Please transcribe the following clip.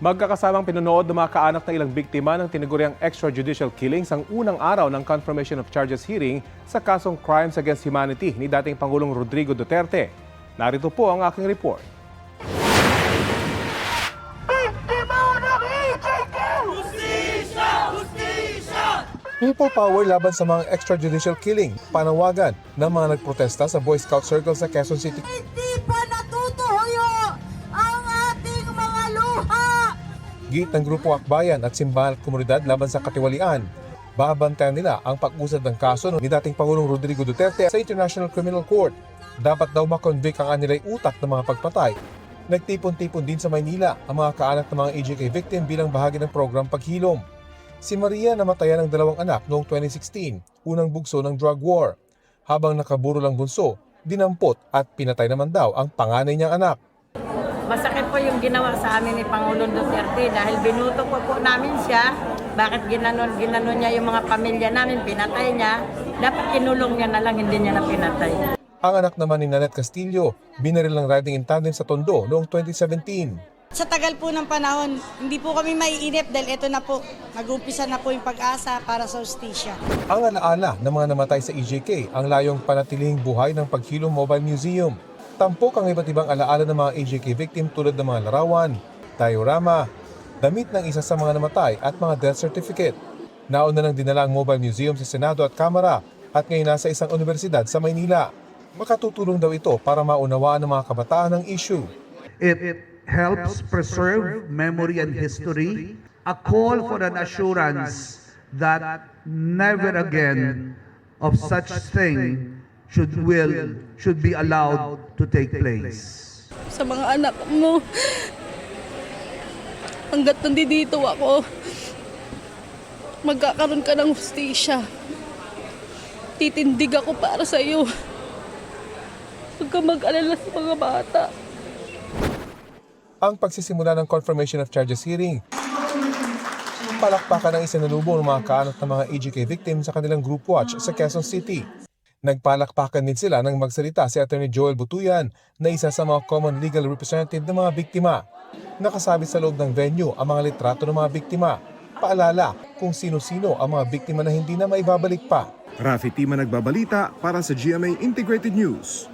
Magkakasamang pinunood ng mga kaanak ng ilang biktima ng tinaguriang extrajudicial killings ang unang araw ng confirmation of charges hearing sa kasong Crimes Against Humanity ni dating Pangulong Rodrigo Duterte. Narito po ang aking report. People power laban sa mga extrajudicial killing, panawagan ng mga nagprotesta sa Boy Scout Circle sa Quezon City. Hindi pa natutuyo ang ating mga luha! Giit ng Grupo Akbayan at simbahan at komunidad laban sa katiwalian. Babantayan nila ang pag-usad ng kaso ni dating Pangulong Rodrigo Duterte sa International Criminal Court. Dapat daw makonvict ang anilay utak ng mga pagpatay. Nagtipon-tipon din sa Maynila ang mga kaanak ng mga EJK victim bilang bahagi ng program Paghilom. Si Maria namatayan ng 2 anak noong 2016, unang bugso ng drug war. Habang nakaburo lang bunso, dinampot at pinatay naman daw ang panganay niyang anak. Masakit po yung ginawa sa amin ni Pangulong Duterte dahil binuto po namin siya. Bakit ginanon niya yung mga pamilya namin, pinatay niya. Dapat kinulong niya na lang, hindi niya na pinatay. Ang anak naman ni Nanette Castillo, binaril ng riding in tandem sa Tondo noong 2017. Sa tagal po ng panahon, hindi po kami maiinip dahil ito na po, mag-umpisa na po yung pag-asa para sa hustisya. Ang alaala ng mga namatay sa EJK ang layong panatilihing buhay ng Paghilom Mobile Museum. Tampok ang iba't ibang alaala ng mga EJK victim tulad ng mga larawan, diorama, damit ng isa sa mga namatay at mga death certificate. Nauna nang dinala ang Mobile Museum sa Senado at Kamara at ngayon nasa isang universidad sa Maynila. Makatutulong daw ito para maunawaan ng mga kabataan ang issue. It helps preserve memory and history, a call for an assurance that never again of such thing should be allowed to take place. Sa mga anak mo, hanggat nandito ako, magkakaroon ka ng hustisya. Titindig ako para sa iyo. Huwag ka mag-alala sa mga bata. Ang pagsisimula ng confirmation of charges hearing, palakpakan ng isinalubong ng mga kaanak ng mga EJK victim sa kanilang group watch sa Quezon City. Nagpalakpakan din sila nang magsalita si Attorney Joel Butuyan na isa sa mga common legal representative ng mga biktima. Nakasabit sa loob ng venue ang mga litrato ng mga biktima. Paalala kung sino-sino ang mga biktima na hindi na maibabalik pa. Rafi Tima nagbabalita para sa GMA Integrated News.